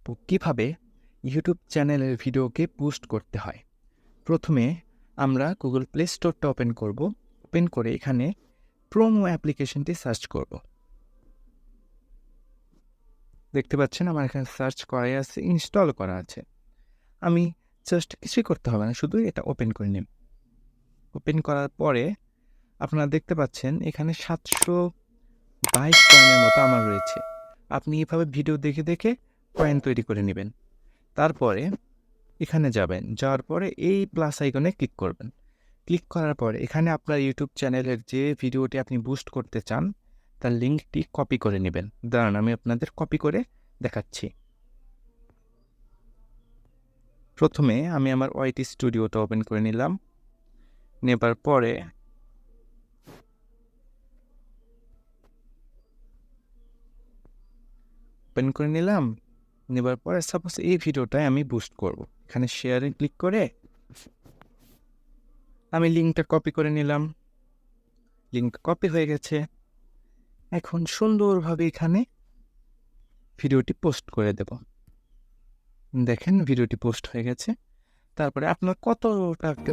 দেখব কিভাবে ইউটিউব চ্যানেলের ভিডিওকে বুস্ট করতে হয়। প্রথমে আমরা গুগল প্লে স্টোরটা ওপেন করব। ওপেন করে এখানে প্রোমো অ্যাপ্লিকেশনটি সার্চ করব। দেখতে পাচ্ছেন আমার এখানে সার্চ করাই আছে, ইনস্টল করা আছে। আমি জাস্ট কিছুই করতে হবে না, শুধু এটা ওপেন করে নিন। ওপেন করার পরে আপনারা দেখতে পাচ্ছেন এখানে 722 কয়েনের মতো আমার রয়েছে। আপনি এভাবে ভিডিও দেখে দেখে কয়েন তৈরি করে নেবেন। তারপরে এখানে যাবেন, যাওয়ার পরে এই প্লাস আইকনে ক্লিক করবেন। ক্লিক করার পরে এখানে আপনার ইউটিউব চ্যানেলের যে ভিডিওটি আপনি বুস্ট করতে চান তার লিঙ্কটি কপি করে নেবেন। দাঁড়ান, আমি আপনাদের কপি করে দেখাচ্ছি। প্রথমে আমি আমার ওয়াইটি স্টুডিওটা ওপেন করে নিলাম। নেবার পরে নেবার পরে সাপোজ এই ভিডিওটায় আমি বুস্ট করব। এখানে শেয়ারে ক্লিক করে আমি লিঙ্কটা কপি করে নিলাম। লিঙ্ক কপি হয়ে গেছে। এখন সুন্দরভাবে এখানে ভিডিওটি পোস্ট করে দেব। দেখেন ভিডিওটি পোস্ট হয়ে গেছে। তারপরে আপনার কত টাকা,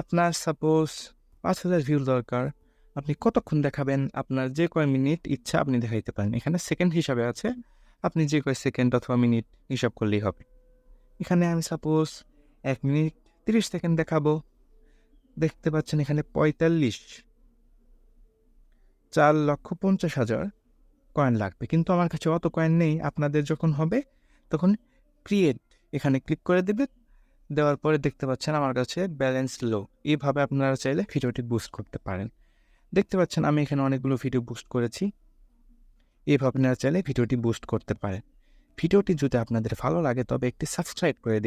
আপনার সাপোজ 5,000 ভিউ দরকার, আপনি কতক্ষণ দেখাবেন, আপনার যে কয় মিনিট ইচ্ছা আপনি দেখাইতে পারেন। এখানে সেকেন্ড হিসাবে আছে, আপনি যে কয় সেকেন্ড অথবা মিনিট হিসাব করলেই হবে। এখানে আমি সাপোজ 1 মিনিট 30 সেকেন্ড দেখাবো। দেখতে পাচ্ছেন এখানে 4,50,000 কয়েন লাগবে, কিন্তু আমার কাছে অত কয়েন নেই। আপনাদের যখন হবে তখন ক্রিয়েট এখানে ক্লিক করে দেবেন। দেওয়ার পরে দেখতে পাচ্ছেন আমার কাছে ব্যালেন্স লো। এইভাবে আপনারা চাইলে ভিডিওটি বুস্ট করতে পারেন। দেখতে পাচ্ছেন আমি এখানে অনেকগুলো ভিডিও বুস্ট করেছি। এইভাবে আপনারা চাইলে ভিডিওটি বুস্ট করতে পারেন। ভিডিওটি যদি আপনাদের ভালো লাগে তবে একটি সাবস্ক্রাইব করে দিন।